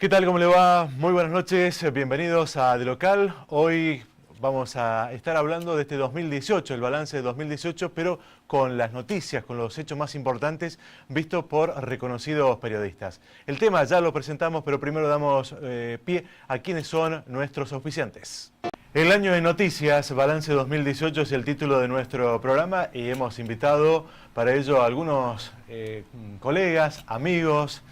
¿Qué tal? ¿Cómo le va? Muy buenas noches, bienvenidos a De Local. Hoy vamos a estar hablando de este 2018, el balance de 2018, pero con las noticias, con los hechos más importantes vistos por reconocidos periodistas. El tema ya lo presentamos, pero primero damos pie a quienes son nuestros auspiciantes. El año de noticias, balance 2018 es el título de nuestro programa y hemos invitado para ello a algunos colegas, amigos,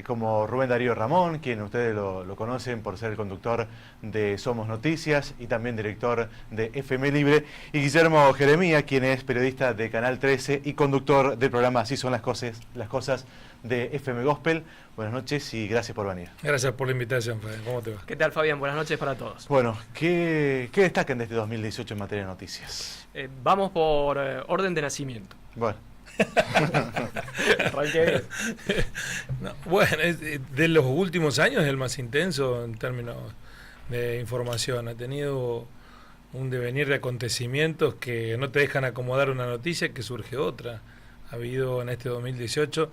como Rubén Darío Ramón, quien ustedes lo conocen por ser el conductor de Somos Noticias y también director de FM Libre, y Guillermo Jeremía, quien es periodista de Canal 13 y conductor del programa Así son las cosas de FM Gospel. Buenas noches y gracias por venir. Gracias por la invitación, Fabián. ¿Cómo te va? ¿Qué tal, Fabián? Buenas noches para todos. Bueno, ¿qué destacan de este 2018 en materia de noticias? Vamos por orden de nacimiento. Bueno. Arranqué bien. No, bueno, de los últimos años es el más intenso en términos de información. Ha tenido un devenir de acontecimientos que no te dejan acomodar una noticia, que surge otra. Ha habido en este 2018,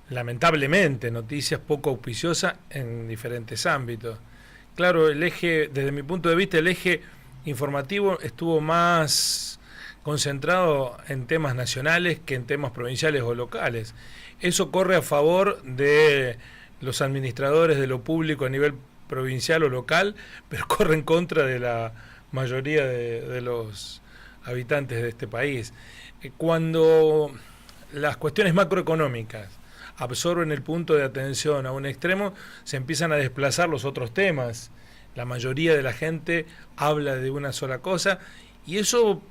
lamentablemente, noticias poco auspiciosas en diferentes ámbitos. Claro, el eje, desde mi punto de vista, el eje informativo estuvo más concentrado en temas nacionales que en temas provinciales o locales. Eso corre a favor de los administradores de lo público a nivel provincial o local, pero corre en contra de la mayoría de los habitantes de este país. Cuando las cuestiones macroeconómicas absorben el punto de atención a un extremo, se empiezan a desplazar los otros temas. La mayoría de la gente habla de una sola cosa y eso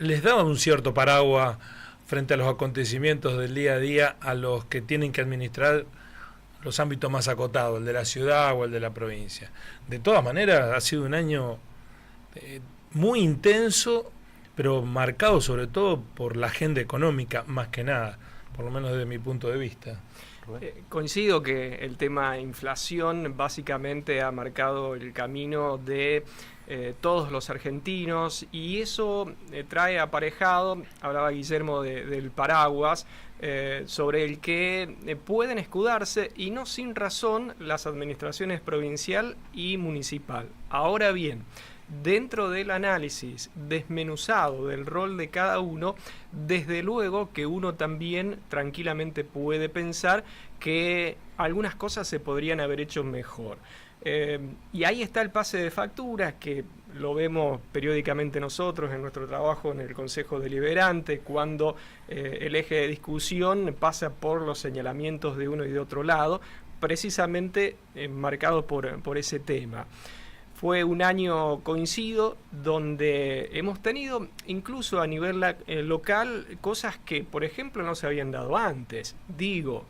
les da un cierto paraguas frente a los acontecimientos del día a día a los que tienen que administrar los ámbitos más acotados, el de la ciudad o el de la provincia. De todas maneras, ha sido un año muy intenso, pero marcado sobre todo por la agenda económica, más que nada, por lo menos desde mi punto de vista. Coincido que el tema inflación básicamente ha marcado el camino de todos los argentinos y eso trae aparejado, hablaba Guillermo del paraguas, sobre el que pueden escudarse y no sin razón las administraciones provincial y municipal. Ahora bien, dentro del análisis desmenuzado del rol de cada uno, desde luego que uno también tranquilamente puede pensar que algunas cosas se podrían haber hecho mejor. Y ahí está el pase de facturas, que lo vemos periódicamente nosotros en nuestro trabajo en el Consejo Deliberante, cuando el eje de discusión pasa por los señalamientos de uno y de otro lado, precisamente marcado por ese tema. Fue un año coincido donde hemos tenido, incluso a nivel local, cosas que, por ejemplo, no se habían dado antes. Digo,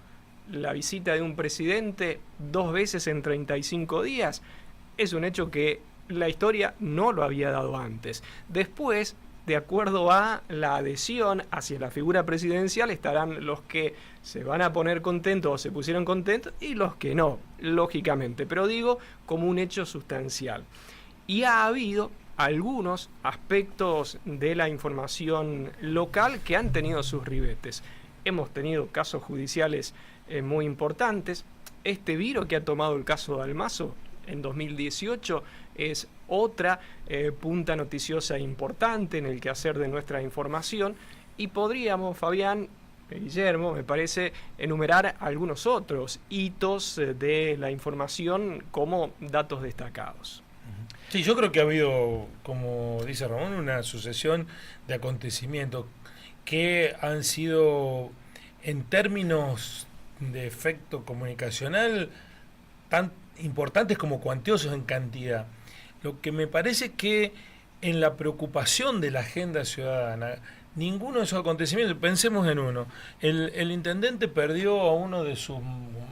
la visita de un presidente 2 veces en 35 días es un hecho que la historia no lo había dado antes. Después, de acuerdo a la adhesión hacia la figura presidencial, estarán los que se van a poner contentos o se pusieron contentos y los que no, lógicamente, pero digo como un hecho sustancial. Y ha habido algunos aspectos de la información local que han tenido sus ribetes. Hemos tenido casos judiciales muy importantes. Este viro que ha tomado el caso de Almazo en 2018 es otra punta noticiosa importante en el quehacer de nuestra información y podríamos, Fabián, Guillermo, me parece, enumerar algunos otros hitos de la información como datos destacados. Sí, yo creo que ha habido, como dice Ramón, una sucesión de acontecimientos que han sido, en términos de efecto comunicacional, tan importantes como cuantiosos en cantidad. Lo que me parece que en la preocupación de la agenda ciudadana, ninguno de esos acontecimientos, pensemos en uno, el intendente perdió a uno de sus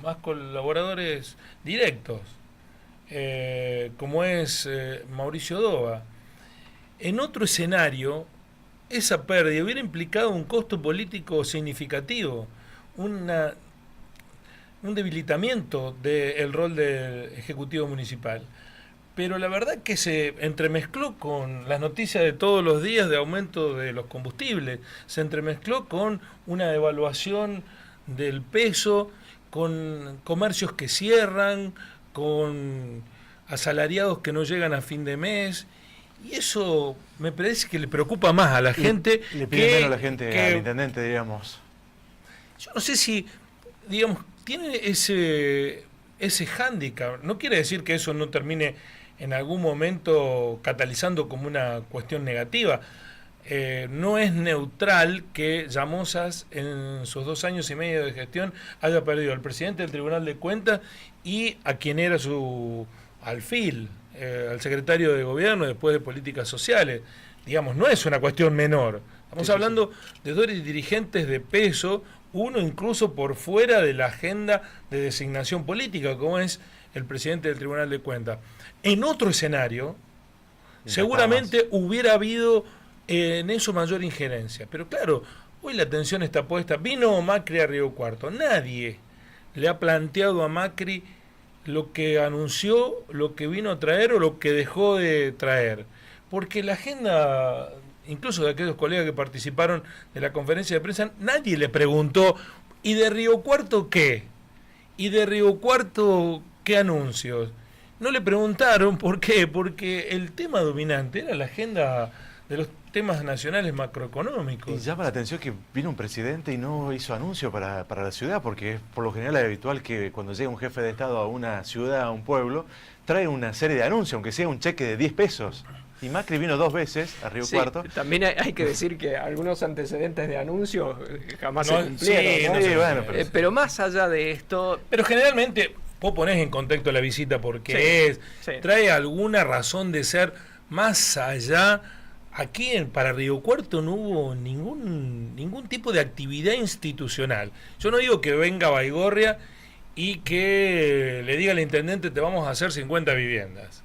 más colaboradores directos, como es Mauricio Doba. En otro escenario, esa pérdida hubiera implicado un costo político significativo, un debilitamiento del rol del Ejecutivo Municipal. Pero la verdad que se entremezcló con las noticias de todos los días de aumento de los combustibles, se entremezcló con una devaluación del peso, con comercios que cierran, con asalariados que no llegan a fin de mes, y eso me parece que le preocupa más a la gente. Le pide menos a la gente, al intendente, digamos. Yo no sé si, digamos, tiene ese hándicap. No quiere decir que eso no termine en algún momento catalizando como una cuestión negativa. No es neutral que Llamosas en sus 2 años y medio de gestión haya perdido al presidente del Tribunal de Cuentas y a quien era su alfil, al secretario de Gobierno, después de Políticas Sociales. Digamos, no es una cuestión menor. Estamos hablando de 2 dirigentes de peso, uno incluso por fuera de la agenda de designación política, como es el presidente del Tribunal de Cuentas. En otro escenario, seguramente hubiera habido en eso mayor injerencia. Pero claro, hoy la atención está puesta. Vino Macri a Río Cuarto. Nadie le ha planteado a Macri lo que anunció, lo que vino a traer o lo que dejó de traer. Porque la agenda, incluso de aquellos colegas que participaron de la conferencia de prensa, nadie le preguntó, ¿y de Río Cuarto qué? ¿Y de Río Cuarto qué anuncios? No le preguntaron por qué, porque el tema dominante era la agenda de los temas nacionales macroeconómicos. Y llama la atención que vino un presidente y no hizo anuncio para la ciudad, porque es por lo general habitual que cuando llega un jefe de Estado a una ciudad, a un pueblo, trae una serie de anuncios, aunque sea un cheque de 10 pesos. Y Macri vino 2 veces a Río Cuarto. También hay que decir que algunos antecedentes de anuncios jamás se cumplieron. Sí, bueno, pero más allá de esto... Pero generalmente vos ponés en contexto la visita porque trae alguna razón de ser más allá. Aquí para Río Cuarto no hubo ningún tipo de actividad institucional. Yo no digo que venga Baigorria y que le diga al intendente te vamos a hacer 50 viviendas.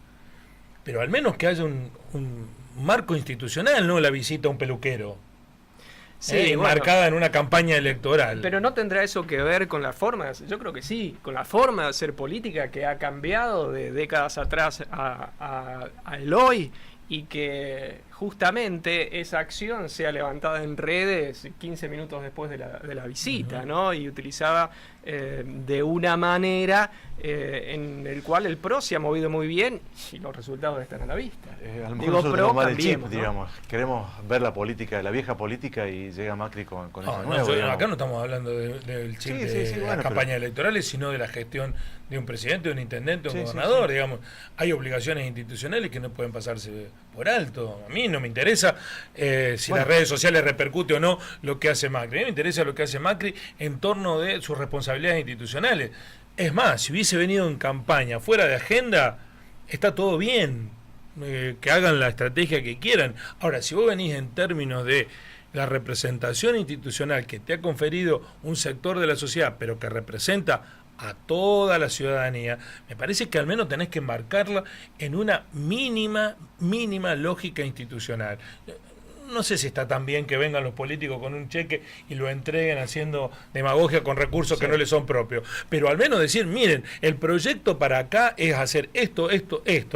Pero al menos que haya un marco institucional, no la visita a un peluquero. Sí, marcada en una campaña electoral. Pero no tendrá eso que ver con la forma, yo creo que sí, con la forma de hacer política que ha cambiado de décadas atrás al hoy, y que justamente esa acción sea levantada en redes 15 minutos después de la visita, ¿no? Y utilizada de una manera en el cual el PRO se ha movido muy bien y los resultados están a la vista. A lo mejor nosotros tenemos mal el chip, ¿no? Digamos. Queremos ver la política, la vieja política, y llega Macri con eso nuevo. Acá no estamos hablando del chip de las campañas electorales, sino de la gestión de un presidente, de un intendente, de un gobernador. Digamos, hay obligaciones institucionales que no pueden pasarse por alto. A mí no me interesa si las redes sociales repercute o no lo que hace Macri. A mí me interesa lo que hace Macri en torno de sus responsabilidades institucionales. Es más, si hubiese venido en campaña fuera de agenda, está todo bien, que hagan la estrategia que quieran. Ahora, si vos venís en términos de la representación institucional que te ha conferido un sector de la sociedad, pero que representa a toda la ciudadanía, me parece que al menos tenés que enmarcarla en una mínima lógica institucional. No sé si está tan bien que vengan los políticos con un cheque y lo entreguen haciendo demagogia con recursos que no les son propios. Pero al menos decir, miren, el proyecto para acá es hacer esto.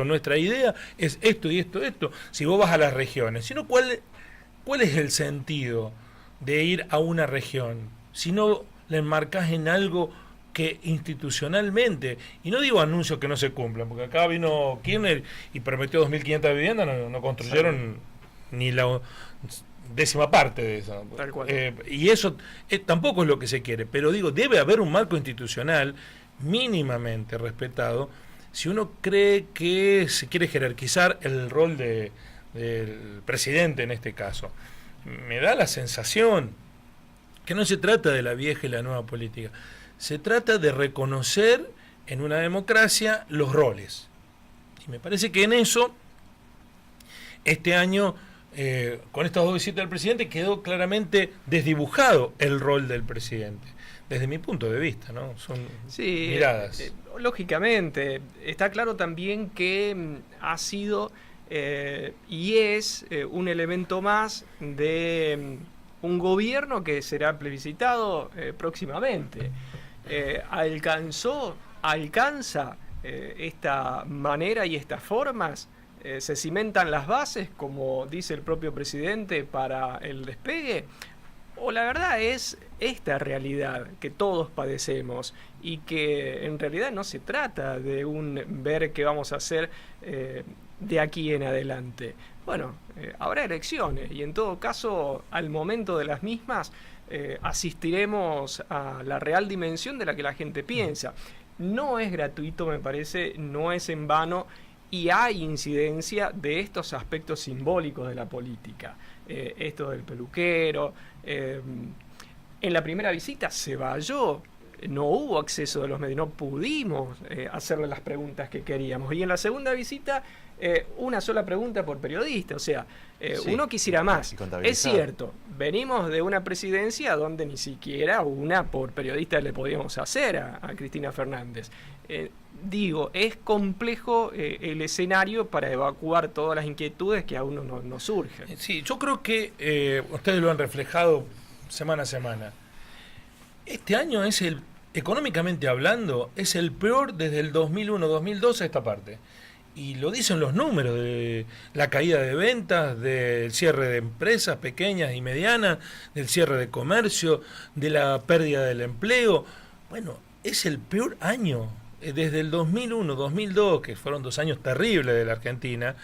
Nuestra idea es esto y esto. Si vos vas a las regiones. Si no, ¿cuál es el sentido de ir a una región? Si no la enmarcás en algo que institucionalmente, y no digo anuncios que no se cumplan, porque acá vino Kirchner y prometió 2.500 viviendas, no construyeron ni la 10ª parte de eso. Tal cual. Y eso tampoco es lo que se quiere, pero digo, debe haber un marco institucional mínimamente respetado si uno cree que se quiere jerarquizar el rol del presidente en este caso. Me da la sensación que no se trata de la vieja y la nueva política, se trata de reconocer en una democracia los roles. Y me parece que en eso, este año, con estas 2 visitas del presidente, quedó claramente desdibujado el rol del presidente. Desde mi punto de vista, ¿no? Son miradas. Lógicamente, está claro también que ha sido y es un elemento más de un gobierno que será plebiscitado próximamente. Alcanza esta manera y estas formas, se cimentan las bases, como dice el propio presidente, para el despegue. O la verdad es esta realidad que todos padecemos y que en realidad no se trata de un ver qué vamos a hacer de aquí en adelante. Bueno, habrá elecciones y en todo caso al momento de las mismas asistiremos a la real dimensión de la que la gente piensa. No es gratuito, me parece, no es en vano y hay incidencia de estos aspectos simbólicos de la política. Esto del peluquero. En la primera visita se valló, no hubo acceso de los medios, no pudimos hacerle las preguntas que queríamos. Y en la segunda visita, una sola pregunta por periodista. O sea, Sí, uno quisiera más. y contabilizado. Es cierto, venimos de una presidencia donde ni siquiera una por periodista le podíamos hacer a Cristina Fernández. Digo, es complejo el escenario para evacuar todas las inquietudes que a uno nos surgen. Sí, yo creo que ustedes lo han reflejado semana a semana. Este año es económicamente hablando, es el peor desde el 2001-2002 a esta parte. Y lo dicen los números de la caída de ventas, del cierre de empresas pequeñas y medianas, del cierre de comercio, de la pérdida del empleo. Bueno, es el peor año desde el 2001-2002, que fueron 2 años terribles de la Argentina,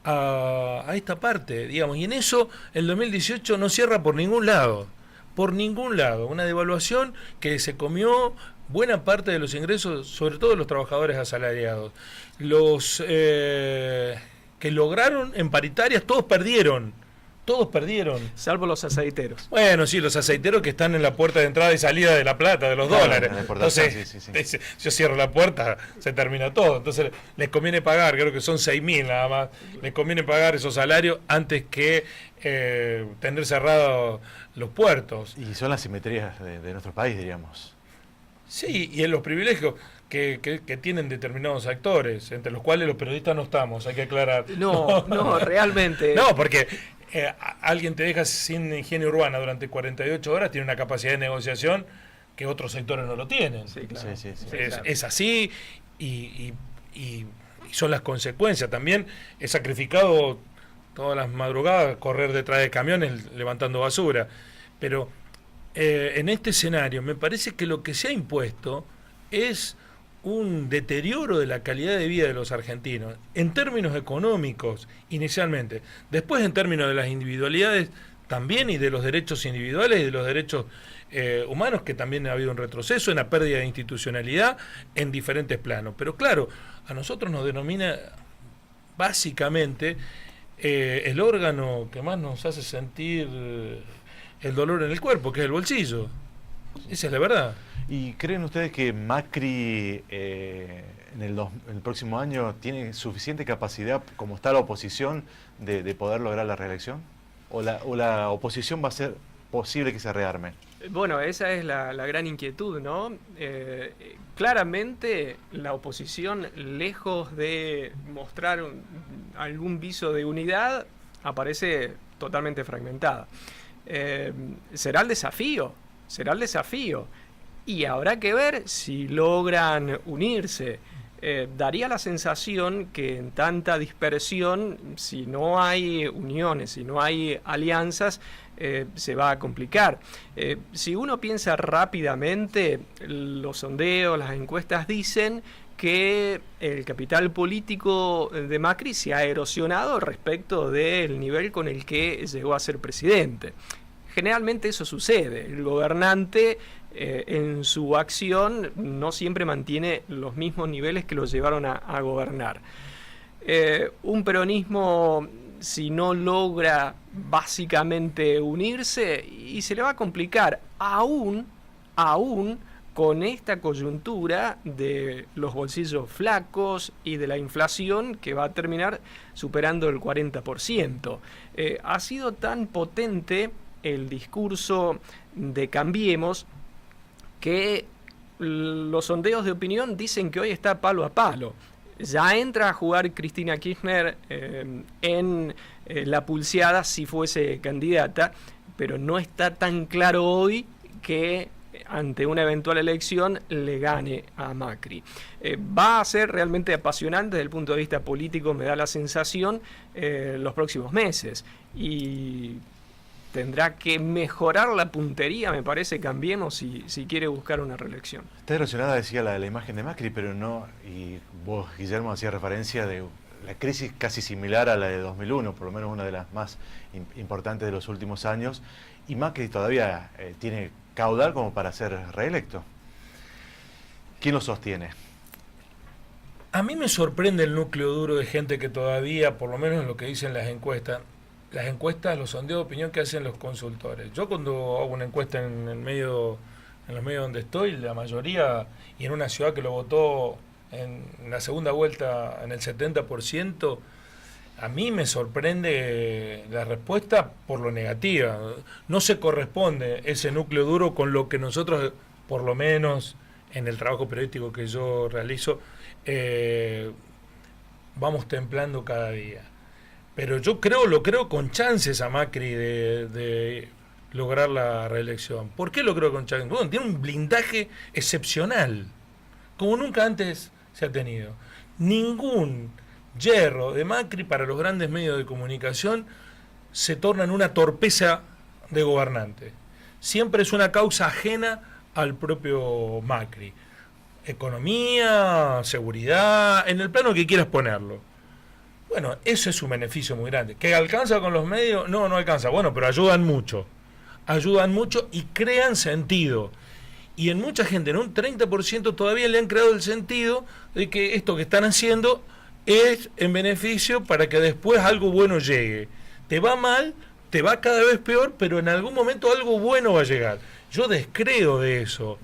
a esta parte, digamos. Y en eso el 2018 no cierra por ningún lado. Por ningún lado. Una devaluación que se comió buena parte de los ingresos, sobre todo de los trabajadores asalariados. Los que lograron en paritarias, todos perdieron. Todos perdieron. Salvo los aceiteros. Bueno, sí, los aceiteros que están en la puerta de entrada y salida de La Plata, de los Claro, dólares. la exportación, Entonces, sí. yo cierro la puerta, se termina todo. Entonces, les conviene pagar, creo que son 6.000 nada más. Les conviene pagar esos salarios antes que tener cerrados los puertos. Y son las simetrías de nuestro país, diríamos. Sí, y en los privilegios que tienen determinados actores, entre los cuales los periodistas no estamos, hay que aclarar. No, realmente. No, porque alguien te deja sin higiene urbana durante 48 horas, tiene una capacidad de negociación que otros sectores no lo tienen. Sí, claro. Sí. Es así y son las consecuencias. También he sacrificado todas las madrugadas correr detrás de camiones levantando basura, pero en este escenario me parece que lo que se ha impuesto es un deterioro de la calidad de vida de los argentinos, en términos económicos inicialmente, después en términos de las individualidades también y de los derechos individuales y de los derechos humanos, que también ha habido un retroceso en la pérdida de institucionalidad en diferentes planos. Pero claro, a nosotros nos denomina básicamente el órgano que más nos hace sentir el dolor en el cuerpo, que es el bolsillo. Esa es la verdad. ¿Y creen ustedes que Macri en el próximo año tiene suficiente capacidad, como está la oposición, de poder lograr la reelección? ¿O la oposición va a ser posible que se rearme? Bueno, esa es la gran inquietud, ¿no? Claramente la oposición, lejos de mostrar algún viso de unidad, aparece totalmente fragmentada. Será el desafío. Y habrá que ver si logran unirse. Daría la sensación que en tanta dispersión, si no hay uniones, si no hay alianzas, se va a complicar. Si uno piensa rápidamente, los sondeos, las encuestas dicen que el capital político de Macri se ha erosionado respecto del nivel con el que llegó a ser presidente. Generalmente eso sucede. El gobernante en su acción no siempre mantiene los mismos niveles que lo llevaron a gobernar. Un peronismo, si no logra básicamente unirse, y se le va a complicar, aún con esta coyuntura de los bolsillos flacos y de la inflación que va a terminar superando el 40%. Ha sido tan potente el discurso de Cambiemos que los sondeos de opinión dicen que hoy está palo a palo. Ya entra a jugar Cristina Kirchner en la pulseada si fuese candidata, pero no está tan claro hoy que ante una eventual elección le gane a Macri. Va a ser realmente apasionante desde el punto de vista político, me da la sensación, los próximos meses. Y tendrá que mejorar la puntería, me parece, Cambiemos, si quiere buscar una reelección. Está erosionada, decía, la imagen de Macri, pero no, y vos, Guillermo, hacía referencia de la crisis casi similar a la de 2001, por lo menos una de las más importantes de los últimos años, y Macri todavía tiene caudal como para ser reelecto. ¿Quién lo sostiene? A mí me sorprende el núcleo duro de gente que todavía, por lo menos en lo que dicen las encuestas, los sondeos de opinión que hacen los consultores. Yo cuando hago una encuesta en los medios donde estoy, la mayoría, y en una ciudad que lo votó en la segunda vuelta en el 70%, a mí me sorprende la respuesta por lo negativa. No se corresponde ese núcleo duro con lo que nosotros, por lo menos en el trabajo periodístico que yo realizo, vamos templando cada día. Pero yo lo creo con chances a Macri de lograr la reelección. ¿Por qué lo creo con chances? Bueno, tiene un blindaje excepcional, como nunca antes se ha tenido. Ningún yerro de Macri para los grandes medios de comunicación se torna en una torpeza de gobernante. Siempre es una causa ajena al propio Macri. Economía, seguridad, en el plano que quieras ponerlo. Bueno, eso es un beneficio muy grande. ¿Que alcanza con los medios? No alcanza. Bueno, pero ayudan mucho y crean sentido. Y en mucha gente, en un 30% todavía le han creado el sentido de que esto que están haciendo es en beneficio para que después algo bueno llegue. Te va mal, te va cada vez peor, pero en algún momento algo bueno va a llegar. Yo descreo de eso.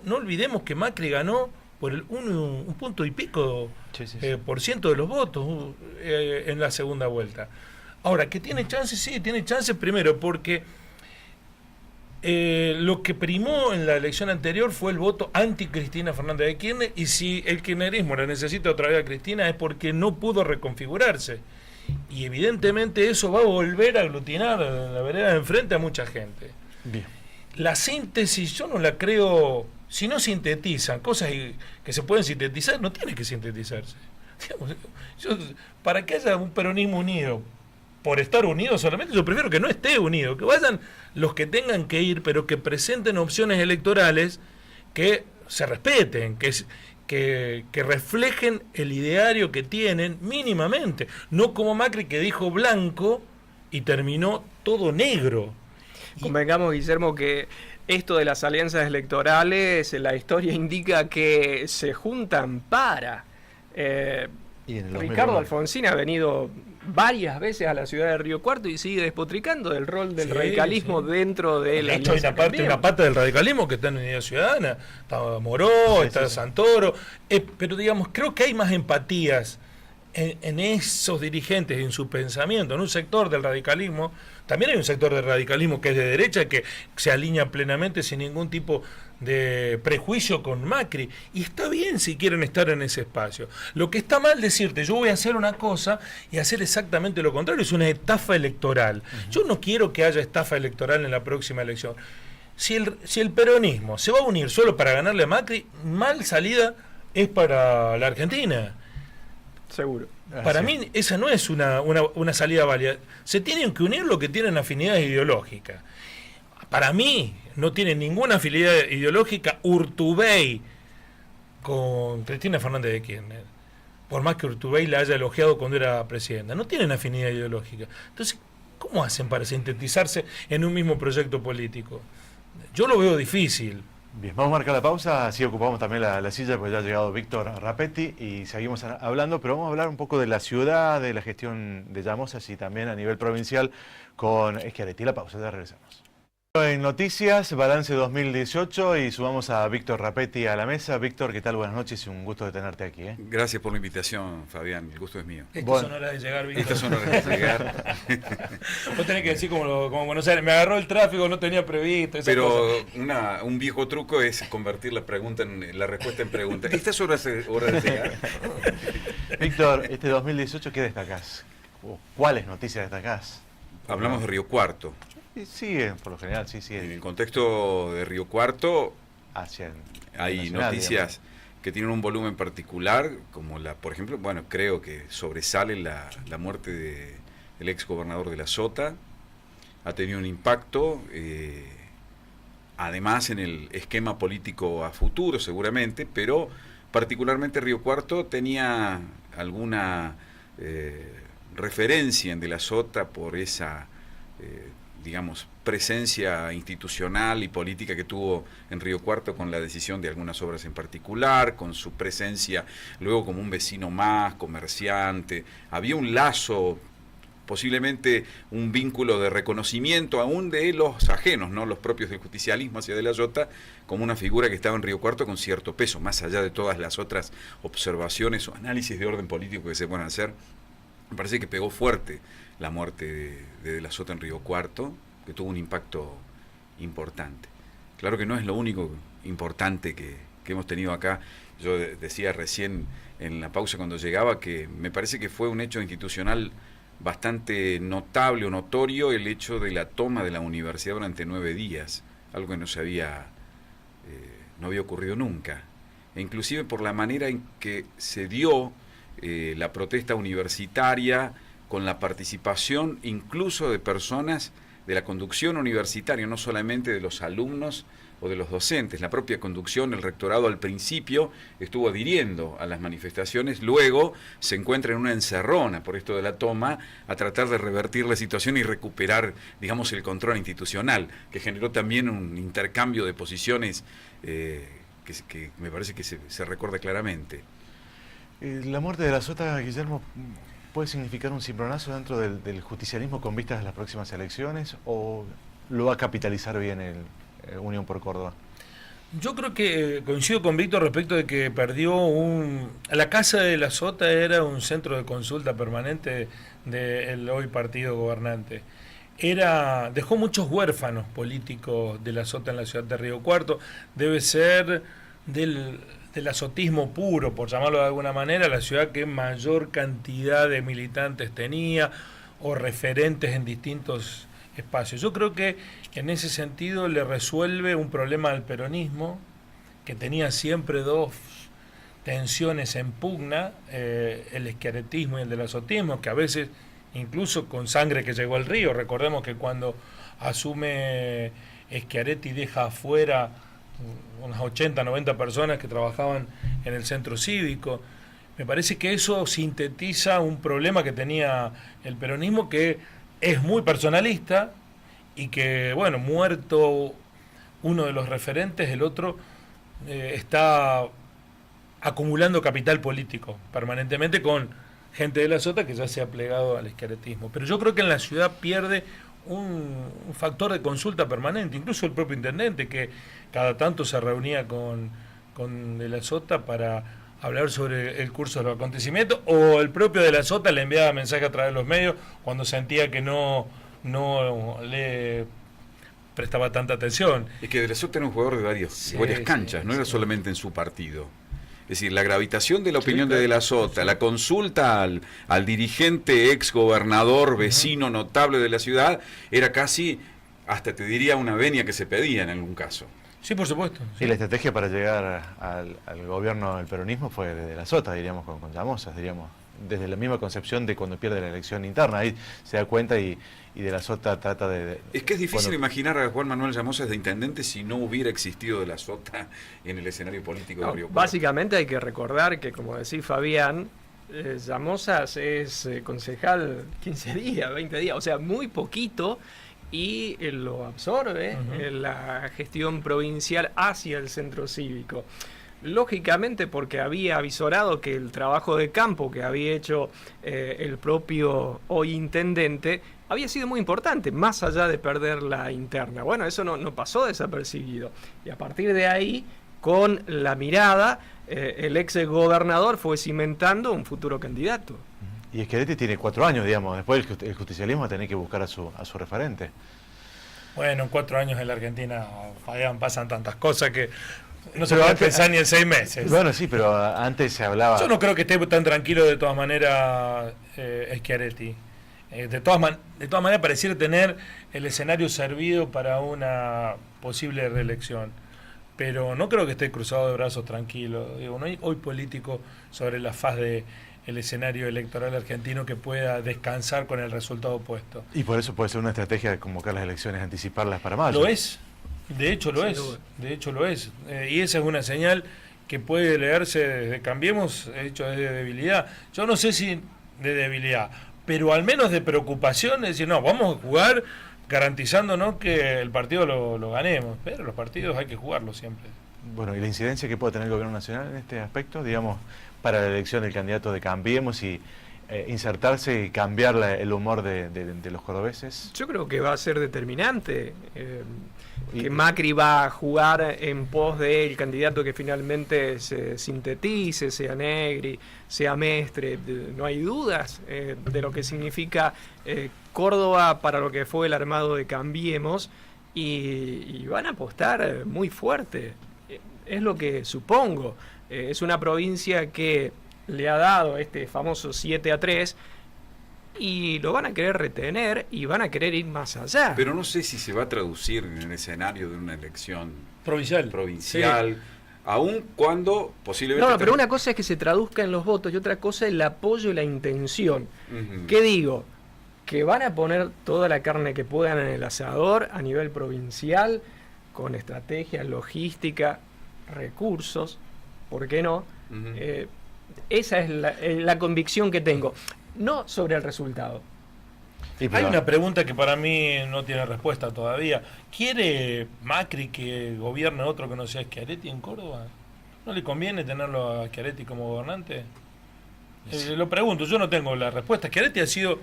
No olvidemos que Macri ganó por un punto y pico por ciento de los votos en la segunda vuelta. Ahora, ¿que tiene chances? Sí, tiene chances primero porque lo que primó en la elección anterior fue el voto anti-Cristina Fernández de Kirchner, y si el kirchnerismo la necesita otra vez a Cristina es porque no pudo reconfigurarse. Y evidentemente eso va a volver a aglutinar en la vereda de enfrente a mucha gente. Bien. La síntesis yo no la creo. Si no sintetizan cosas que se pueden sintetizar, no tiene que sintetizarse. Para que haya un peronismo unido, por estar unido solamente, yo prefiero que no esté unido, que vayan los que tengan que ir, pero que presenten opciones electorales que se respeten, que reflejen el ideario que tienen mínimamente, no como Macri, que dijo blanco y terminó todo negro. Convengamos, Guillermo, que esto de las alianzas electorales, la historia indica que se juntan para... Ricardo Alfonsín ha venido varias veces a la ciudad de Río Cuarto y sigue despotricando del rol del radicalismo dentro de la... De hecho, hay una pata del radicalismo que está en Unidad Ciudadana. Está Moró, está Santoro. Pero digamos, creo que hay más empatías en esos dirigentes, en su pensamiento, en un sector del radicalismo. También hay un sector del radicalismo que es de derecha, que se alinea plenamente sin ningún tipo de prejuicio con Macri, y está bien si quieren estar en ese espacio. Lo que está mal decirte, yo voy a hacer una cosa y hacer exactamente lo contrario, es una estafa electoral. Yo no quiero que haya estafa electoral en la próxima elección. Si el peronismo se va a unir solo para ganarle a Macri, mal salida es para la Argentina. Seguro. Para mí esa no es una salida válida. Se tienen que unir los que tienen afinidades ideológicas. Para mí no tiene ninguna afinidad ideológica Urtubey con Cristina Fernández de Kirchner, por más que Urtubey la haya elogiado cuando era presidenta. No tienen afinidad ideológica. Entonces, ¿cómo hacen para sintetizarse en un mismo proyecto político? Yo lo veo difícil. Bien, vamos a marcar la pausa, así ocupamos también la silla, porque ya ha llegado Víctor Rapetti y seguimos hablando, pero vamos a hablar un poco de la ciudad, de la gestión de Llamosas y también a nivel provincial con Schiaretti. La pausa, ya regresamos. En Noticias, balance 2018 y sumamos a Víctor Rapetti a la mesa. Víctor, ¿qué tal? Buenas noches y un gusto de tenerte aquí. Gracias por la invitación, Fabián, el gusto es mío. Estas son horas de llegar, Víctor. Estas son horas de llegar. Vos tenés que decir como Buenos Aires, me agarró el tráfico, no tenía previsto. Pero un viejo truco es convertir la respuesta en pregunta. ¿Estas horas de llegar? Víctor, este 2018, ¿qué destacás? ¿Cuáles noticias destacás? Hablamos de Río Cuarto. Sí, por lo general, sí. En el contexto de Río Cuarto hay noticias, digamos, que tienen un volumen particular, como por ejemplo, creo que sobresale la muerte del ex gobernador de La Sota, ha tenido un impacto, además en el esquema político a futuro seguramente, pero particularmente Río Cuarto tenía alguna referencia en De la Sota por esa, digamos, presencia institucional y política que tuvo en Río Cuarto con la decisión de algunas obras en particular, con su presencia luego como un vecino más, comerciante. Había un lazo, posiblemente un vínculo de reconocimiento aún de los ajenos, no los propios del justicialismo hacia De la Sota, como una figura que estaba en Río Cuarto con cierto peso, más allá de todas las otras observaciones o análisis de orden político que se puedan hacer. Me parece que pegó fuerte la muerte de la Sota en Río Cuarto, que tuvo un impacto importante. Claro que no es lo único importante que hemos tenido acá. Yo decía recién en la pausa cuando llegaba que me parece que fue un hecho institucional bastante notable o notorio el hecho de la toma de la universidad durante 9 días, algo que no había ocurrido nunca. E inclusive por la manera en que se dio la protesta universitaria, con la participación incluso de personas de la conducción universitaria, no solamente de los alumnos o de los docentes. La propia conducción, el rectorado al principio estuvo adhiriendo a las manifestaciones, luego se encuentra en una encerrona por esto de la toma, a tratar de revertir la situación y recuperar, digamos, el control institucional, que generó también un intercambio de posiciones que me parece que se recuerda claramente. La muerte de la Sota, Guillermo, ¿puede significar un cimbronazo dentro del justicialismo con vistas a las próximas elecciones o lo va a capitalizar bien el Unión por Córdoba? Yo creo que coincido con Víctor respecto de que perdió la casa de la Sota era un centro de consulta permanente del hoy partido gobernante. Dejó muchos huérfanos políticos de la Sota en la ciudad de Río Cuarto. Debe ser del azotismo puro, por llamarlo de alguna manera, la ciudad que mayor cantidad de militantes tenía o referentes en distintos espacios. Yo creo que en ese sentido le resuelve un problema al peronismo, que tenía siempre dos tensiones en pugna, el schiarettismo y el del azotismo, que a veces incluso con sangre que llegó al río. Recordemos que cuando asume Schiaretti deja afuera unas 80, 90 personas que trabajaban en el centro cívico. Me parece que eso sintetiza un problema que tenía el peronismo, que es muy personalista y que, bueno, muerto uno de los referentes, el otro está acumulando capital político permanentemente con gente de la Sota que ya se ha plegado al schiarettismo. Pero yo creo que en la ciudad pierde un factor de consulta permanente, incluso el propio intendente, que cada tanto se reunía con De la Sota para hablar sobre el curso de los acontecimientos, o el propio De la Sota le enviaba mensajes a través de los medios cuando sentía que no le prestaba tanta atención. Es que De la Sota era un jugador de varias canchas, no era solamente en su partido. Es decir, la gravitación de la opinión de la Sota, la consulta al dirigente ex gobernador, vecino notable de la ciudad, era casi, hasta te diría, una venia que se pedía en algún caso. Sí, por supuesto. Sí, la estrategia para llegar al gobierno del peronismo fue de la Sota, diríamos, con Llamosas, diríamos, desde la misma concepción de cuando pierde la elección interna. Ahí se da cuenta y De la Sota trata de... Es que es difícil imaginar a Juan Manuel Llamosas de intendente si no hubiera existido De la Sota en el escenario político de Río Cuarto. Básicamente hay que recordar que, como decía Fabián, Llamosas es concejal 15 días, 20 días, o sea, muy poquito, y lo absorbe la gestión provincial hacia el centro cívico. Lógicamente porque había avisorado que el trabajo de campo que había hecho el propio hoy intendente había sido muy importante, más allá de perder la interna. Bueno, eso no pasó desapercibido. Y a partir de ahí, con la mirada, el ex gobernador fue cimentando un futuro candidato. Y Schiaretti tiene 4 años, digamos, después el justicialismo tiene que buscar a su referente. Bueno, en 4 años en la Argentina, Fabián, pasan tantas cosas que no se puede pensar ni en 6 meses. Bueno, sí, pero antes se hablaba... Yo no creo que esté tan tranquilo de todas maneras Schiaretti. De todas maneras pareciera tener el escenario servido para una posible reelección. pero no creo que esté cruzado de brazos tranquilo. Digo, no hay hoy político sobre la faz de el escenario electoral argentino que pueda descansar con el resultado opuesto. Y por eso puede ser una estrategia de convocar las elecciones, anticiparlas para mayo. Lo es, de hecho lo es, de hecho lo es. Y esa es una señal que puede leerse desde Cambiemos, de hecho es de debilidad. Yo no sé si de debilidad, pero al menos de preocupación, es decir, no, vamos a jugar garantizándonos que el partido lo ganemos, pero los partidos hay que jugarlos siempre. Bueno, ¿y la incidencia que puede tener el gobierno nacional en este aspecto, digamos, para la elección del candidato de Cambiemos y insertarse y cambiar el humor de los cordobeses? Yo creo que va a ser determinante, que Macri va a jugar en pos del candidato que finalmente se sintetice, sea Negri, sea Mestre, no hay dudas de lo que significa Córdoba para lo que fue el armado de Cambiemos, y van a apostar muy fuerte, es lo que supongo. Es una provincia que le ha dado este famoso 7-3 y lo van a querer retener y van a querer ir más allá. Pero no sé si se va a traducir en el escenario de una elección provincial, sí. Aun cuando posiblemente... No, pero una cosa es que se traduzca en los votos y otra cosa es el apoyo y la intención. ¿Qué digo? Que van a poner toda la carne que puedan en el asador a nivel provincial, con estrategia, logística, recursos, ¿por qué no? Esa es la convicción que tengo, no sobre el resultado. Hay una pregunta que para mí no tiene respuesta todavía. ¿Quiere Macri que gobierne otro que no sea Schiaretti en Córdoba? ¿No le conviene tenerlo a Schiaretti como gobernante? Lo pregunto, yo no tengo la respuesta. Schiaretti ha sido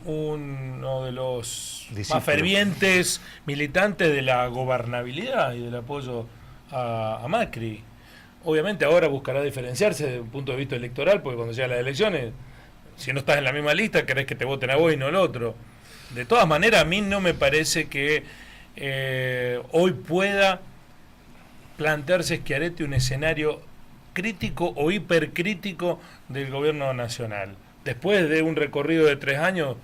uno de los más fervientes militantes de la gobernabilidad y del apoyo a Macri. Obviamente ahora buscará diferenciarse desde un punto de vista electoral, porque cuando llegan las elecciones, si no estás en la misma lista, querés que te voten a vos y no al otro. De todas maneras, a mí no me parece que hoy pueda plantearse Schiaretti un escenario crítico o hipercrítico del gobierno nacional. Después de un recorrido de 3 años,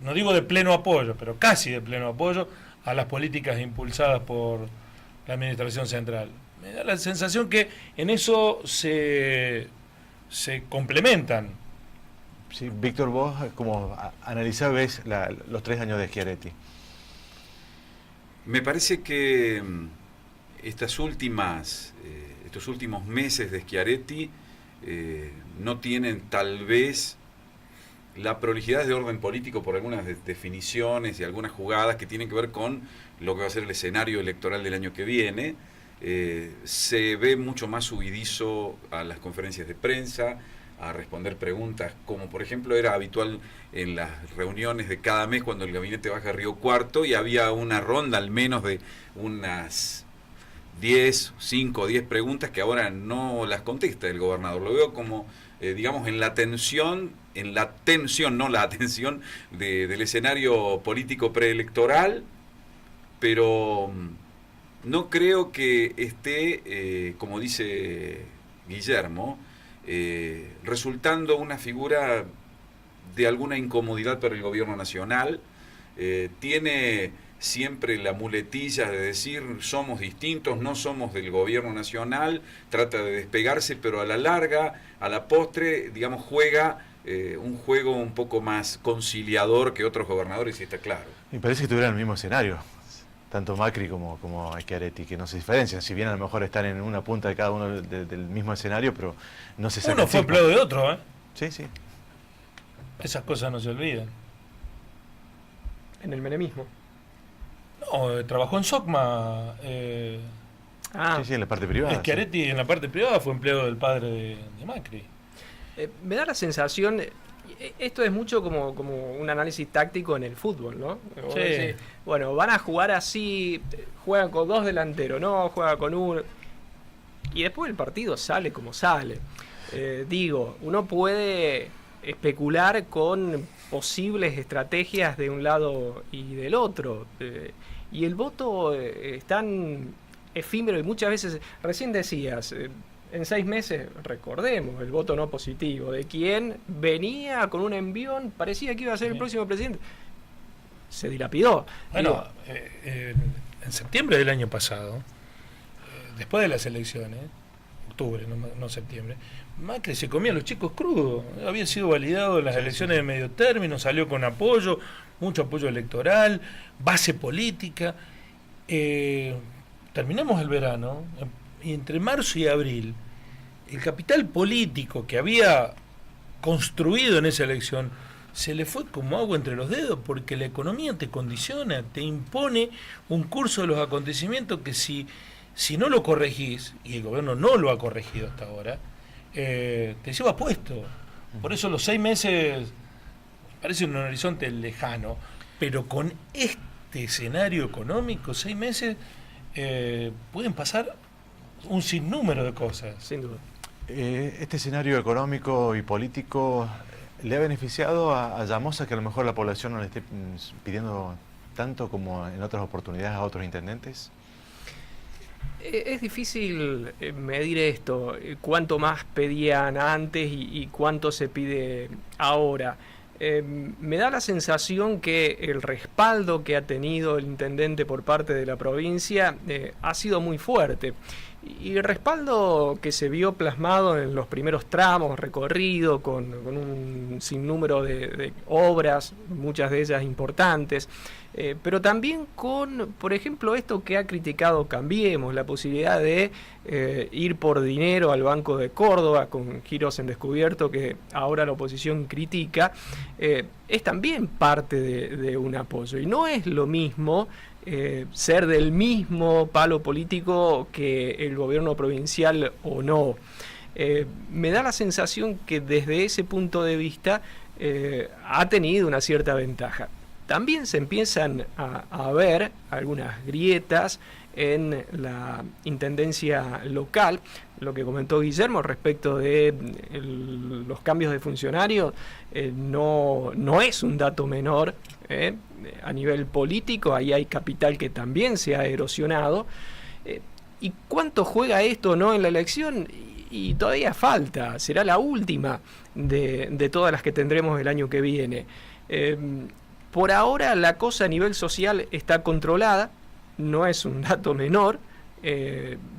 no digo de pleno apoyo, pero casi de pleno apoyo a las políticas impulsadas por la administración central. Me da la sensación que en eso se complementan. Sí, Víctor, vos como analizás, ves los 3 años de Schiaretti. Me parece que estos últimos meses de Schiaretti no tienen tal vez la prolijidad de orden político por algunas definiciones y algunas jugadas que tienen que ver con lo que va a ser el escenario electoral del año que viene. Se ve mucho más huidizo a las conferencias de prensa, a responder preguntas, como por ejemplo era habitual en las reuniones de cada mes cuando el gabinete baja a Río Cuarto y había una ronda al menos de unas 5 o 10 preguntas que ahora no las contesta el gobernador. Lo veo como, digamos, en la tensión, no la atención del escenario político preelectoral, pero no creo que esté, como dice Guillermo, resultando una figura de alguna incomodidad para el gobierno nacional. Tiene siempre la muletilla de decir somos distintos, no somos del gobierno nacional, trata de despegarse, pero a la larga, a la postre, digamos, juega un juego un poco más conciliador que otros gobernadores, y está claro. Me parece que tuvieran el mismo escenario, tanto Macri como Schiaretti, que no se diferencian, si bien a lo mejor están en una punta de cada uno del mismo escenario, pero no se sacan. Uno fue empleado de otro, ¿eh? Sí, sí. Esas cosas no se olvidan. En el menemismo. No, trabajó en SOCMA. Sí, sí, en la parte privada. Schiaretti en la parte privada fue empleado del padre de Macri. Me da la sensación, esto es mucho como un análisis táctico en el fútbol, ¿no? Sí. Decís, bueno, van a jugar así, juegan con 2 delanteros, no, juega con 1. Y después el partido sale como sale. Digo, uno puede especular con posibles estrategias de un lado y del otro. Y el voto es tan efímero y muchas veces, recién decías, en 6 meses, recordemos, el voto no positivo, de quien venía con un envión, parecía que iba a ser el próximo presidente. Se dilapidó. Bueno, en septiembre del año pasado, después de las elecciones, octubre, no septiembre, Macri se comía a los chicos crudos. Había sido validado en las elecciones de medio término, salió con apoyo, mucho apoyo electoral, base política. Terminamos el verano y entre marzo y abril el capital político que había construido en esa elección se le fue como agua entre los dedos, porque la economía te condiciona, te impone un curso de los acontecimientos que si no lo corregís, y el gobierno no lo ha corregido hasta ahora, te lleva puesto. Por eso los 6 meses parece un horizonte lejano, pero con este escenario económico, 6 meses pueden pasar un sinnúmero de cosas. Sin duda. Este escenario económico y político le ha beneficiado a Llamosa, que a lo mejor la población no le esté pidiendo tanto como en otras oportunidades a otros intendentes. Es difícil medir esto, cuánto más pedían antes y cuánto se pide ahora. Me da la sensación que el respaldo que ha tenido el intendente por parte de la provincia ha sido muy fuerte. Y el respaldo que se vio plasmado en los primeros tramos, recorrido con un sinnúmero de obras, muchas de ellas importantes, pero también con, por ejemplo, esto que ha criticado Cambiemos, la posibilidad de ir por dinero al Banco de Córdoba con giros en descubierto que ahora la oposición critica, es también parte de un apoyo. Y no es lo mismo ser del mismo palo político que el gobierno provincial o no. Me da la sensación que desde ese punto de vista ha tenido una cierta ventaja. También se empiezan a ver algunas grietas en la intendencia local, lo que comentó Guillermo respecto de los cambios de funcionarios, no es un dato menor. A nivel político, ahí hay capital que también se ha erosionado. ¿Y cuánto juega esto no en la elección? Y todavía falta, será la última de todas las que tendremos el año que viene. Por ahora la cosa a nivel social está controlada, no es un dato menor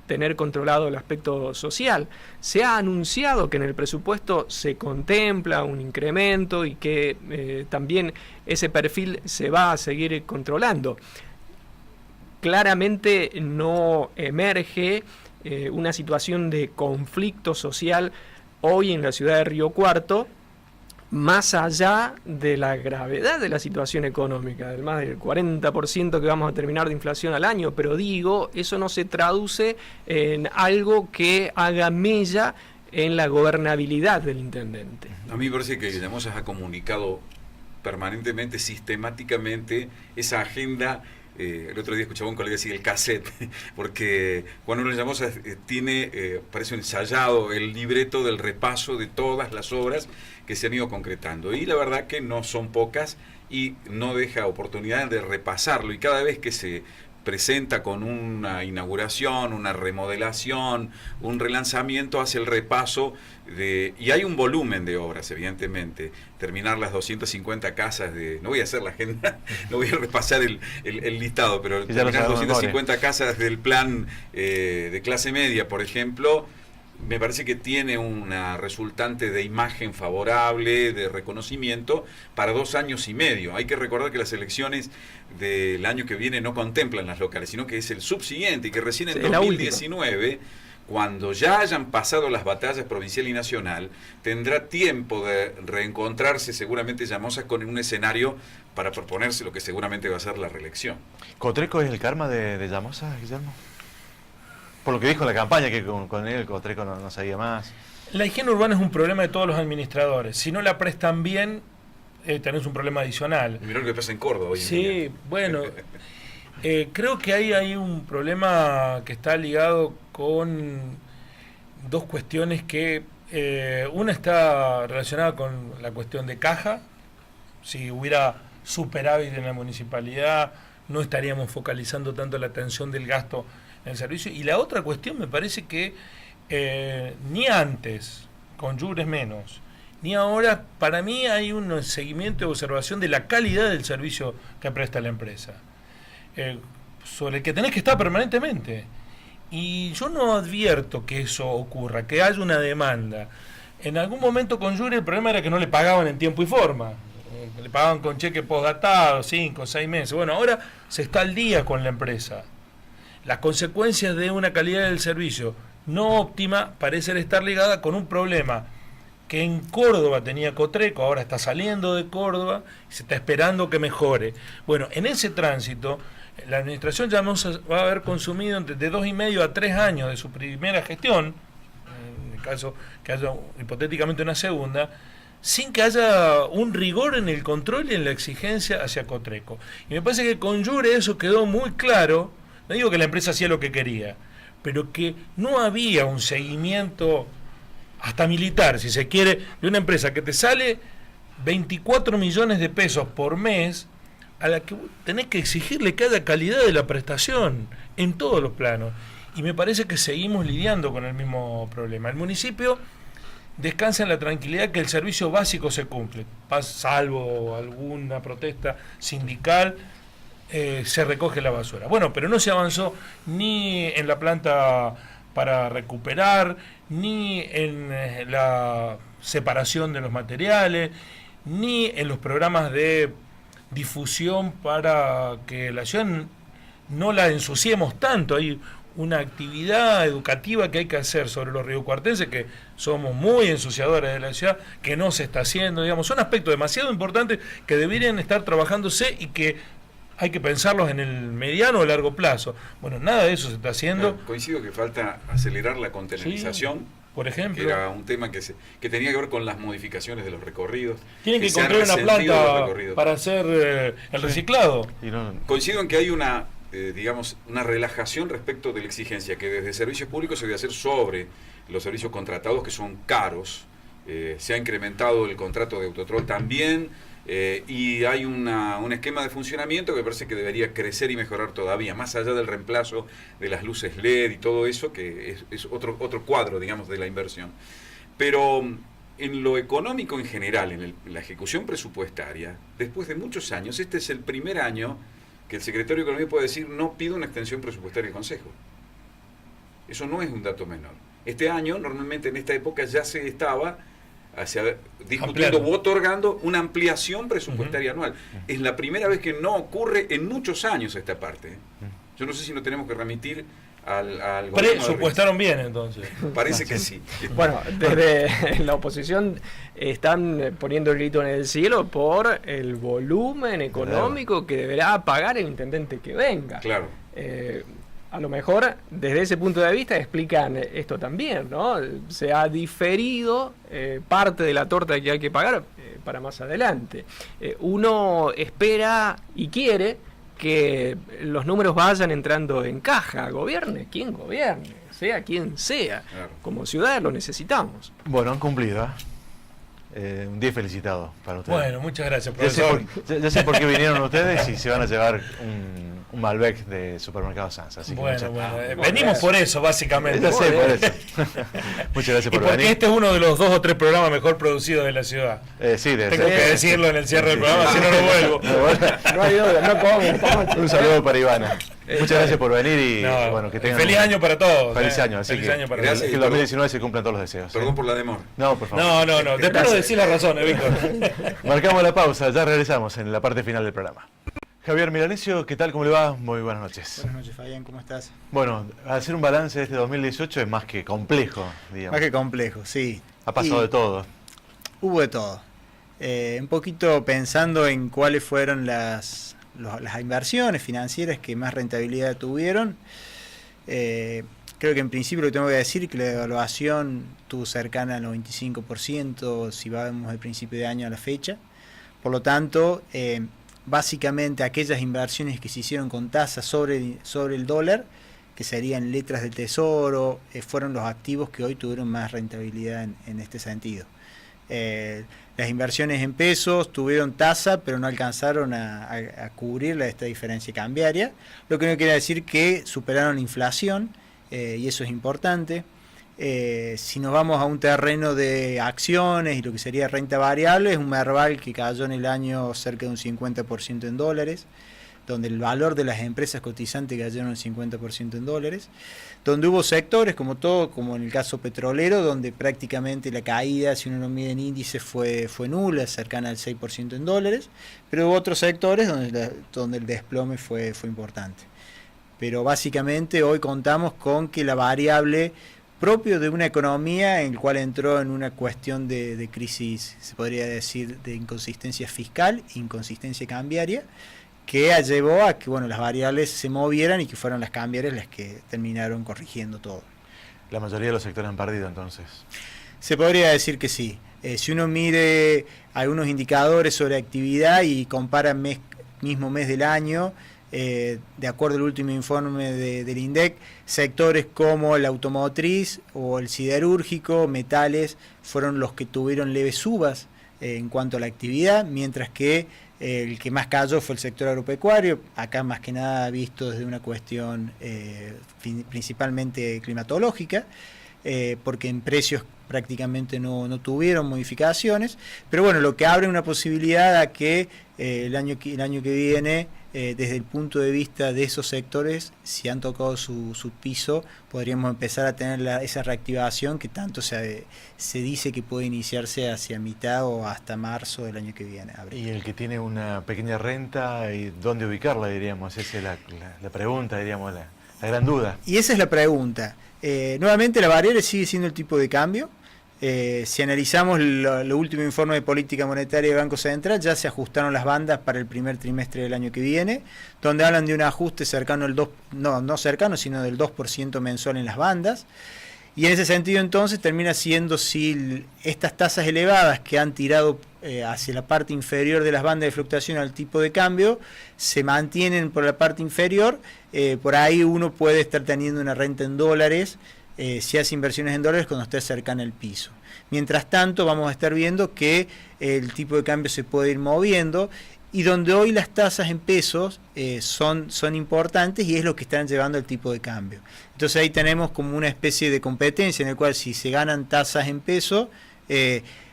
tener controlado el aspecto social. Se ha anunciado que en el presupuesto se contempla un incremento y que también ese perfil se va a seguir controlando. Claramente no emerge una situación de conflicto social hoy en la ciudad de Río Cuarto, más allá de la gravedad de la situación económica, del más del 40% que vamos a terminar de inflación al año, pero digo, eso no se traduce en algo que haga mella en la gobernabilidad del intendente. A mí me parece que Llamosa ha comunicado permanentemente, sistemáticamente, esa agenda. El otro día escuchaba a un colega decir el cassette, porque Juan Manuel Llamosa tiene, parece ensayado, el libreto del repaso de todas las obras que se han ido concretando. Y la verdad que no son pocas y no deja oportunidad de repasarlo. Y cada vez que se presenta con una inauguración, una remodelación, un relanzamiento, hace el repaso y hay un volumen de obras, evidentemente. Terminar las 250 casas no voy a hacer la agenda, no voy a repasar el listado, pero terminar 250 casas del plan de clase media, por ejemplo, me parece que tiene una resultante de imagen favorable, de reconocimiento, para 2 años y medio. Hay que recordar que las elecciones del año que viene no contemplan las locales, sino que es el subsiguiente, y que recién en 2019, cuando ya hayan pasado las batallas provincial y nacional, tendrá tiempo de reencontrarse seguramente Llamosa con un escenario para proponerse lo que seguramente va a ser la reelección. ¿Cotreco es el karma de Llamosa, Guillermo? Por lo que dijo en la campaña, que con él Cotreco no sabía más. La higiene urbana es un problema de todos los administradores. Si no la prestan bien, tenés un problema adicional. Mirá lo que pasa en Córdoba hoy en día. Sí, bueno, creo que hay un problema que está ligado con 2 cuestiones que... una está relacionada con la cuestión de caja. Si hubiera superávit en la municipalidad, no estaríamos focalizando tanto la atención del gasto en el servicio. Y la otra cuestión me parece que ni antes, con Yures menos, ni ahora, para mí hay un seguimiento y observación de la calidad del servicio que presta la empresa, sobre el que tenés que estar permanentemente. Y yo no advierto que eso ocurra, que haya una demanda. En algún momento con Yuri el problema era que no le pagaban en tiempo y forma. Le pagaban con cheque postdatado, 5 o 6 meses. Bueno, ahora se está al día con la empresa. Las consecuencias de una calidad del servicio no óptima parecen estar ligadas con un problema que en Córdoba tenía Cotreco, ahora está saliendo de Córdoba y se está esperando que mejore. Bueno, en ese tránsito, la administración ya no se va a haber consumido de 2,5 a 3 años de su primera gestión, en el caso que haya hipotéticamente una segunda, sin que haya un rigor en el control y en la exigencia hacia Cotreco. Y me parece que con Yure eso quedó muy claro. No digo que la empresa hacía lo que quería, pero que no había un seguimiento hasta militar, si se quiere, de una empresa que te sale 24 millones de pesos por mes, a la que tenés que exigirle que haya calidad de la prestación en todos los planos. Y me parece que seguimos lidiando con el mismo problema. El municipio descansa en la tranquilidad que el servicio básico se cumple, salvo alguna protesta sindical, se recoge la basura. Bueno, pero no se avanzó ni en la planta para recuperar, ni en la separación de los materiales, ni en los programas de difusión para que la ciudad no la ensuciemos tanto. Hay una actividad educativa que hay que hacer sobre los riocuartenses, que somos muy ensuciadores de la ciudad, que no se está haciendo, digamos, son aspectos demasiado importantes que deberían estar trabajándose y que hay que pensarlos en el mediano o largo plazo. Bueno, nada de eso se está haciendo. Coincido que falta acelerar la contenerización. Sí, por ejemplo. Que era un tema que tenía que ver con las modificaciones de los recorridos. Tienen que encontrar una planta para hacer el reciclado. Y no... Coincido en que hay una, digamos, una relajación respecto de la exigencia que desde servicios públicos se debe hacer sobre los servicios contratados, que son caros. Se ha incrementado el contrato de Autotrol también. Y hay un esquema de funcionamiento que me parece que debería crecer y mejorar todavía, más allá del reemplazo de las luces LED y todo eso, que es otro cuadro, digamos, de la inversión. Pero en lo económico en general, en la ejecución presupuestaria, después de muchos años, este es el primer año que el secretario de Economía puede decir: no pido una extensión presupuestaria del Consejo. Eso no es un dato menor. Este año, normalmente en esta época, ya se estaba discutiendo o otorgando una ampliación presupuestaria anual. Es la primera vez que no ocurre en muchos años esta parte. Yo no sé si no tenemos que remitir al gobierno. Presupuestaron bien, entonces. Parece que sí. Bueno, desde la oposición están poniendo el grito en el cielo por el volumen económico que deberá pagar el intendente que venga. Claro. A lo mejor, desde ese punto de vista, explican esto también, ¿no? Se ha diferido parte de la torta que hay que pagar para más adelante. Uno espera y quiere que los números vayan entrando en caja, gobierne quien gobierne, sea quien sea. Claro. Como ciudad lo necesitamos. Bueno, han cumplido, un día felicitado para ustedes. Bueno, muchas gracias, profesor. Ya sé por qué vinieron ustedes y se van a llevar un Malbec de Supermercado Sansa. Así que venimos por eso, básicamente. Ya sé, por eso. Muchas gracias por porque venir. este es uno de los 2 o 3 programas mejor producidos de la ciudad. Sí, debe Tengo ser. que decirlo en el cierre del programa, si no, no vuelvo. No hay duda, no como. Un saludo para Ivana. Muchas gracias por venir y bueno, que tengan feliz año para todos. Feliz año, así feliz que, año para gracias. todos. que el 2019 se cumplan todos los deseos. Perdón por la demora. No, por favor. No. Después lo decís las razones, Víctor. Marcamos la pausa, ya regresamos en la parte final del programa. Javier Milanesio, ¿qué tal? ¿Cómo le va? Muy buenas noches. Buenas noches, Fabián, ¿cómo estás? Bueno, hacer un balance de este 2018 es más que complejo, digamos. Más que complejo, sí. Ha pasado de todo. Hubo de todo. Un poquito pensando en cuáles fueron las inversiones financieras que más rentabilidad tuvieron. Creo que en principio lo que tengo que decir es que la evaluación estuvo cercana al 95% si vamos del principio de año a la fecha. Por lo tanto, básicamente aquellas inversiones que se hicieron con tasas sobre el dólar, que serían letras del tesoro, fueron los activos que hoy tuvieron más rentabilidad en este sentido. Las inversiones en pesos tuvieron tasa, pero no alcanzaron a cubrir esta diferencia cambiaria, lo que no quiere decir que superaron la inflación, y eso es importante. Si nos vamos a un terreno de acciones y lo que sería renta variable, es un Merval que cayó en el año cerca de un 50% en dólares. donde el valor de las empresas cotizantes cayeron el 50% en dólares, donde hubo sectores como todo, como en el caso petrolero, donde prácticamente la caída, si uno lo mide en índice, fue nula, cercana al 6% en dólares, pero hubo otros sectores donde el desplome fue importante. Pero básicamente hoy contamos con que la variable propio de una economía en la cual entró en una cuestión de crisis, se podría decir, de inconsistencia fiscal, inconsistencia cambiaria, que llevó a que las variables se movieran y que fueron las cambiarias las que terminaron corrigiendo todo. La mayoría de los sectores han perdido entonces. Se podría decir que sí. Si uno mide algunos indicadores sobre actividad y compara mismo mes del año, de acuerdo al último informe del INDEC, sectores como el automotriz o el siderúrgico, metales, fueron los que tuvieron leves subas en cuanto a la actividad, mientras que el que más cayó fue el sector agropecuario, acá más que nada visto desde una cuestión principalmente climatológica, porque en precios prácticamente no tuvieron modificaciones, pero bueno, lo que abre una posibilidad a que el año que viene, desde el punto de vista de esos sectores, si han tocado su piso, podríamos empezar a tener esa reactivación que tanto se dice que puede iniciarse hacia mitad o hasta marzo del año que viene. Abril. Y el que tiene una pequeña renta, ¿y dónde ubicarla, diríamos? Esa es la pregunta, diríamos, la gran duda. Y esa es la pregunta. Nuevamente la variable sigue siendo el tipo de cambio. Si analizamos lo último informe de política monetaria del Banco Central, ya se ajustaron las bandas para el primer trimestre del año que viene, donde hablan de un ajuste cercano al 2%, no cercano, sino del 2% mensual en las bandas. Y en ese sentido entonces termina siendo, si estas tasas elevadas que han tirado hacia la parte inferior de las bandas de fluctuación al tipo de cambio, se mantienen por la parte inferior, por ahí uno puede estar teniendo una renta en dólares, si hace inversiones en dólares cuando esté cercana al piso. Mientras tanto vamos a estar viendo que el tipo de cambio se puede ir moviendo, y donde hoy las tasas en pesos son importantes y es lo que están llevando el tipo de cambio. Entonces ahí tenemos como una especie de competencia en el cual si se ganan tasas en pesos,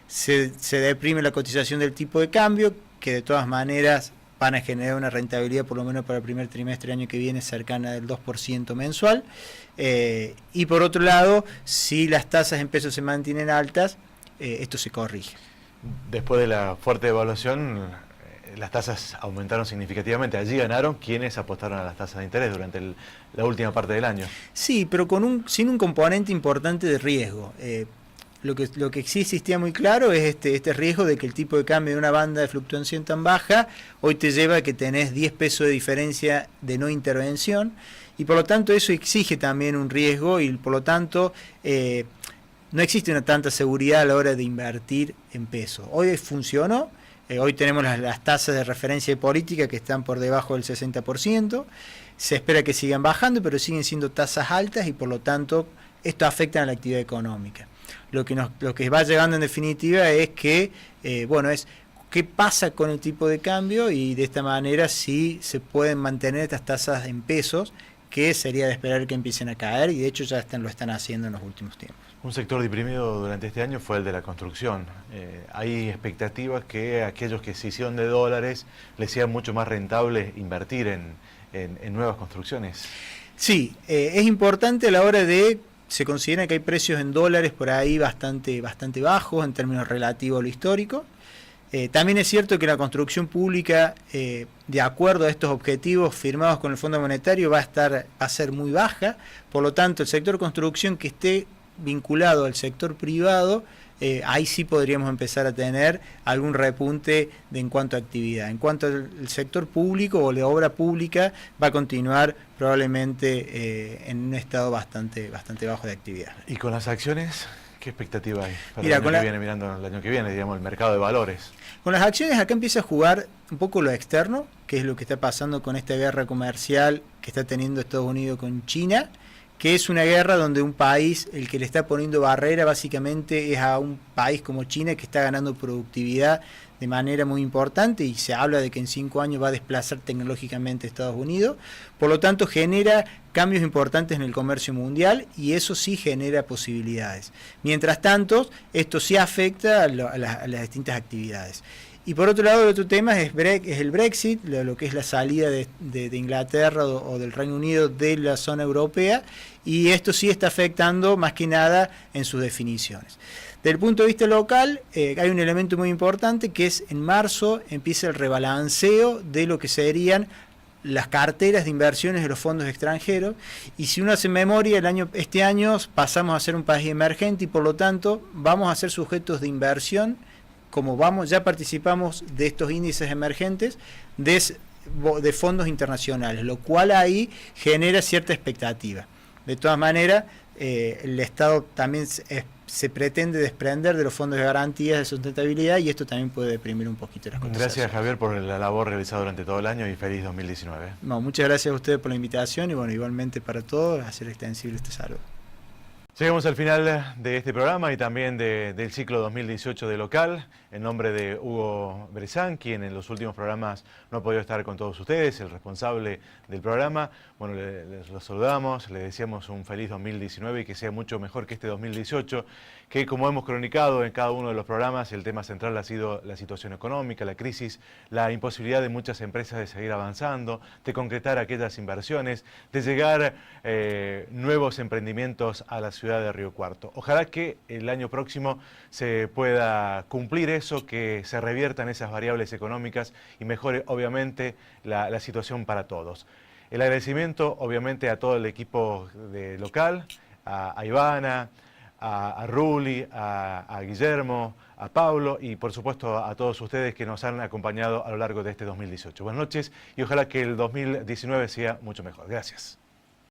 se deprime la cotización del tipo de cambio, que de todas maneras van a generar una rentabilidad por lo menos para el primer trimestre del año que viene cercana del 2% mensual. Y por otro lado, si las tasas en pesos se mantienen altas, esto se corrige. Después de la fuerte devaluación, las tasas aumentaron significativamente. Allí ganaron quienes apostaron a las tasas de interés durante la última parte del año. Sí, pero sin un componente importante de riesgo. Lo que sí existía muy claro es este riesgo de que el tipo de cambio de una banda de fluctuación tan baja hoy te lleva a que tenés 10 pesos de diferencia de no intervención, y por lo tanto eso exige también un riesgo, y por lo tanto no existe una tanta seguridad a la hora de invertir en pesos. Hoy funcionó. Hoy tenemos las tasas de referencia de política que están por debajo del 60%, se espera que sigan bajando, pero siguen siendo tasas altas y por lo tanto esto afecta a la actividad económica. Lo que va llegando en definitiva es que, qué pasa con el tipo de cambio, y de esta manera sí se pueden mantener estas tasas en pesos, que sería de esperar que empiecen a caer, y de hecho ya lo están haciendo en los últimos tiempos. Un sector deprimido durante este año fue el de la construcción. Hay expectativas que aquellos que se hicieron de dólares les sea mucho más rentable invertir en nuevas construcciones. Sí, es importante a la hora se considera que hay precios en dólares por ahí bastante bajos en términos relativos a lo histórico. También es cierto que la construcción pública, de acuerdo a estos objetivos firmados con el Fondo Monetario, va a ser muy baja. Por lo tanto, el sector construcción que esté vinculado al sector privado, ahí sí podríamos empezar a tener algún repunte en cuanto a actividad. En cuanto al sector público o la obra pública, va a continuar probablemente en un estado bastante bajo de actividad. ¿Y con las acciones? ¿Qué expectativa hay para Mira, el año que viene, digamos, el mercado de valores? Con las acciones acá empieza a jugar un poco lo externo, que es lo que está pasando con esta guerra comercial que está teniendo Estados Unidos con China, que es una guerra donde un país, el que le está poniendo barrera básicamente es a un país como China, que está ganando productividad de manera muy importante, y se habla de que en 5 años va a desplazar tecnológicamente a Estados Unidos. Por lo tanto, genera cambios importantes en el comercio mundial, y eso sí genera posibilidades. Mientras tanto, esto sí afecta a las distintas actividades. Y por otro lado, el otro tema es el Brexit, lo que es la salida de Inglaterra o del Reino Unido de la zona europea, y esto sí está afectando más que nada en sus definiciones. Desde el punto de vista local, hay un elemento muy importante que es en marzo empieza el rebalanceo de lo que serían las carteras de inversiones de los fondos extranjeros, y si uno hace memoria, este año pasamos a ser un país emergente y por lo tanto vamos a ser sujetos de inversión, como ya participamos de estos índices emergentes de fondos internacionales, lo cual ahí genera cierta expectativa. De todas maneras, el Estado también se pretende desprender de los fondos de garantías de sustentabilidad y esto también puede deprimir un poquito las cosas. Gracias, Javier, por la labor realizada durante todo el año y feliz 2019. No, muchas gracias a ustedes por la invitación y bueno, igualmente para todos, hacer extensible este saludo. Llegamos al final de este programa y también del ciclo 2018 de Local. En nombre de Hugo Brezán, quien en los últimos programas no ha podido estar con todos ustedes, el responsable del programa, bueno, los saludamos, les deseamos un feliz 2019 y que sea mucho mejor que este 2018, que como hemos cronicado en cada uno de los programas, el tema central ha sido la situación económica, la crisis, la imposibilidad de muchas empresas de seguir avanzando, de concretar aquellas inversiones, de llegar nuevos emprendimientos a la ciudad de Río Cuarto. Ojalá que el año próximo se pueda cumplir eso, que se reviertan esas variables económicas y mejore obviamente la situación para todos. El agradecimiento obviamente a todo el equipo de Local, a Ivana, a Ruli, a Guillermo, a Pablo y por supuesto a todos ustedes que nos han acompañado a lo largo de este 2018. Buenas noches y ojalá que el 2019 sea mucho mejor. Gracias.